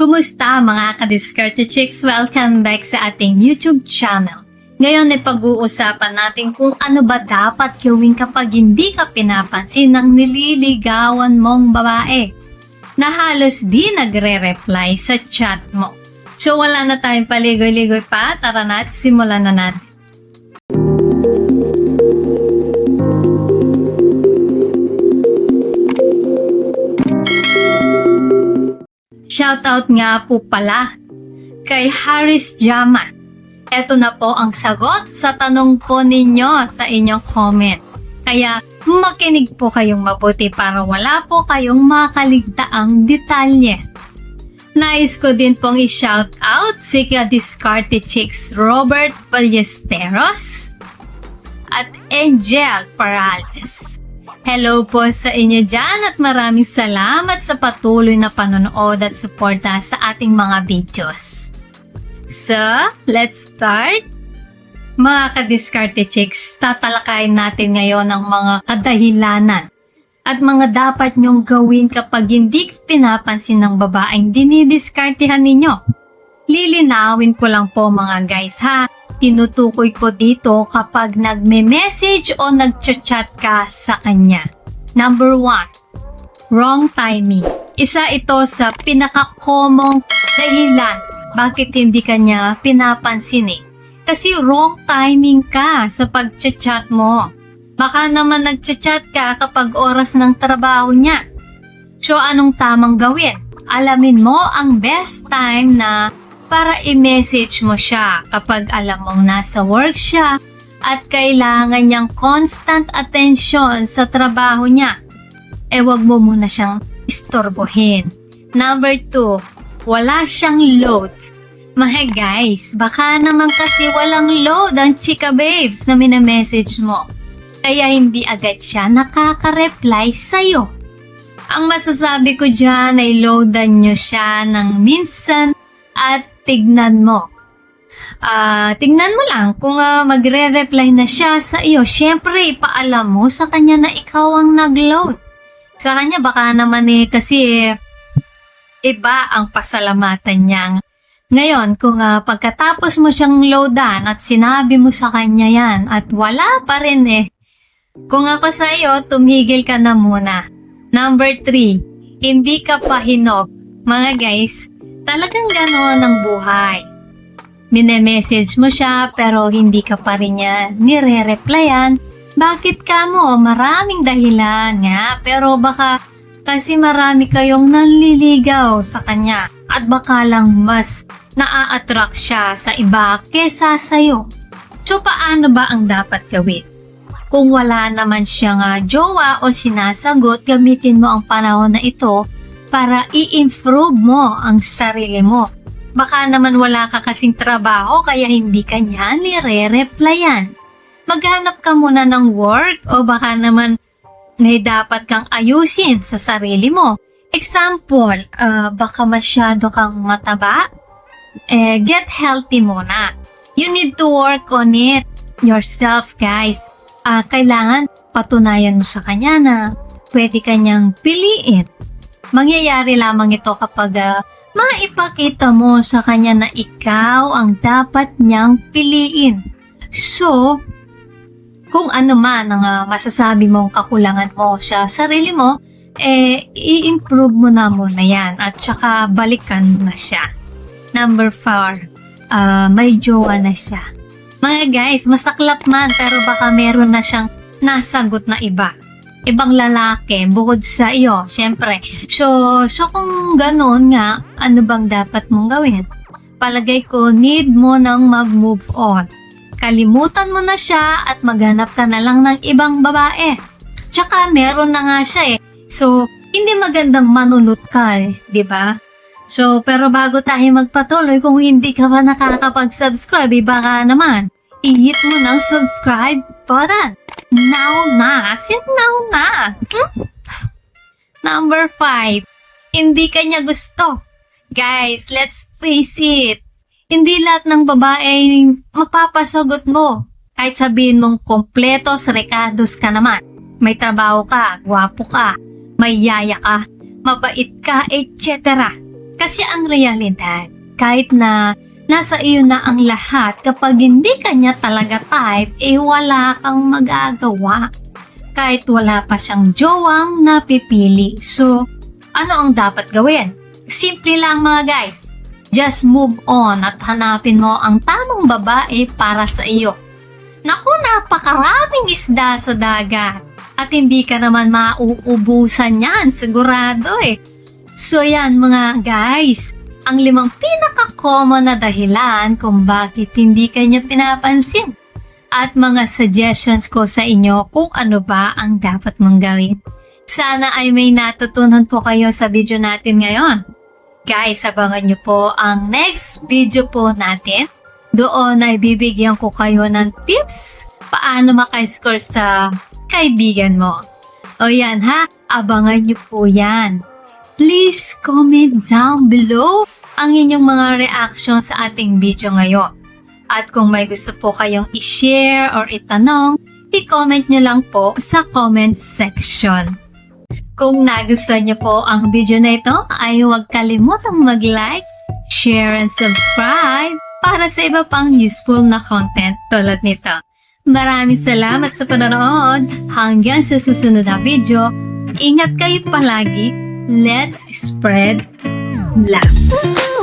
Kumusta mga ka-Diskarte Chicks? Welcome back sa ating YouTube channel. Ngayon ay pag-uusapan natin kung ano ba dapat gawin kapag hindi ka pinapansin ng nililigawan mong babae na halos di nagre-reply sa chat mo. So wala na tayong paligoy-ligoy pa, tara na at simulan na natin. Shoutout nga po pala kay Haris Jama. Ito na po ang sagot sa tanong po ninyo sa inyong comment. Kaya makinig po kayong mabuti para wala po kayong makaligtaang detalye. Nais ko din pong i-shoutout si ka-Diskarte Chicks Robert Ballesteros at Angel Parales. Hello po sa inyo dyan at maraming salamat sa patuloy na panonood at suporta sa ating mga videos. So, let's start! Mga ka-Diskarte Chicks, tatalakayin natin ngayon ang mga kadahilanan at mga dapat nyong gawin kapag hindi pinapansin ng babaeng dinidiskartehan ninyo. Lilinawin ko lang po mga guys ha. Tinutukoy ko dito kapag nagme-message o nagchat-chat ka sa kanya. Number 1, wrong timing. Isa ito sa pinaka-common dahilan bakit hindi kanya pinapansin eh. Kasi wrong timing ka sa pag-chat mo. Baka naman nagchat-chat ka kapag oras ng trabaho niya. So anong tamang gawin? Alamin mo ang best time na para i-message mo siya kapag alam mong nasa work siya at kailangan niyang constant attention sa trabaho niya. Wag mo muna siyang istorbohin. Number 2, wala siyang load. Mga guys, baka naman kasi walang load ang chika babes na minamessage mo. Kaya hindi agad siya nakaka-reply sa'yo. Ang masasabi ko dyan ay loadan nyo siya ng minsan at tignan mo. Tignan mo lang kung magre-reply na siya sa iyo. Siyempre, ipaalam mo sa kanya na ikaw ang nag-load. Sa kanya baka naman kasi iba ang pasalamatan niya. Ngayon, kung pagkatapos mo siyang loadan at sinabi mo sa kanya yan at wala pa rin kung ako sa iyo, tumigil ka na muna. Number 3, hindi ka pahinog. Mga guys, talagang gano'n ang buhay. Mine-message mo siya pero hindi ka pa rin niya nire-replyan. Bakit ka mo? Maraming dahilan nga pero baka kasi marami kayong nanliligaw sa kanya at baka lang mas naa-attract siya sa iba kesa sa'yo. So paano ba ang dapat gawin? Kung wala naman siyang jowa o sinasagot, gamitin mo ang panahon na ito para i-improve mo ang sarili mo. Baka naman wala ka kasing trabaho kaya hindi ka niya nire-replyan. Maghanap ka muna ng work o baka naman may dapat kang ayusin sa sarili mo. Example, baka masyado kang mataba? Get healthy muna. You need to work on it yourself guys. Kailangan patunayan mo sa kanya na pwede kanyang piliin. Mangyayari lamang ito kapag maipakita mo sa kanya na ikaw ang dapat niyang piliin. So, kung ano man ang masasabi mong kakulangan mo sa sarili mo, i-improve mo na muna yan at saka balikan mo na siya. Number 4, may jowa na siya. Mga guys, masaklap man pero baka meron na siyang nasagot na iba. Ibang lalaki bukod sa iyo, syempre. So kung gano'n nga, ano bang dapat mong gawin? Palagay ko, need mo nang mag-move on. Kalimutan mo na siya at maghanap ka na lang ng ibang babae. Tsaka meron na nga siya So, hindi magandang manunot ka di ba? So, pero bago tayo magpatuloy, kung hindi ka pa nakakapag-subscribe, baka naman, i-hit mo ng subscribe button. Now na! Now na! Number 5, hindi ka niya gusto. Guys, let's face it. Hindi lahat ng babae mapapasagot mo. Kahit sabihin mong kompletos, rekados ka naman. May trabaho ka, gwapo ka, may yaya ka, mabait ka, etc. Kasi ang realidad, kahit na nasa iyo na ang lahat, kapag hindi kanya talaga type, wala kang magagawa. Kahit wala pa siyang jowang napipili. So, ano ang dapat gawin? Simple lang mga guys. Just move on at hanapin mo ang tamang babae para sa iyo. Naku, napakaraming isda sa dagat. At hindi ka naman mauubusan yan, sigurado eh. So yan mga guys, ang 5 pinaka-common na dahilan kung bakit hindi kanya pinapansin. At mga suggestions ko sa inyo kung ano ba ang dapat mong gawin. Sana ay may natutunan po kayo sa video natin ngayon. Guys, abangan nyo po ang next video po natin. Doon ay bibigyan ko kayo ng tips paano maka-score sa kaibigan mo. O yan ha, abangan nyo po yan. Please comment down below ang inyong mga reaction sa ating video ngayon. At kung may gusto po kayong i-share or itanong, i-comment nyo lang po sa comment section. Kung nagustuhan nyo po ang video na ito, ay huwag kalimutang mag-like, share, and subscribe para sa iba pang useful na content tulad nito. Maraming salamat sa panonood. Hanggang sa susunod na video, ingat kayo palagi. Let's spread love.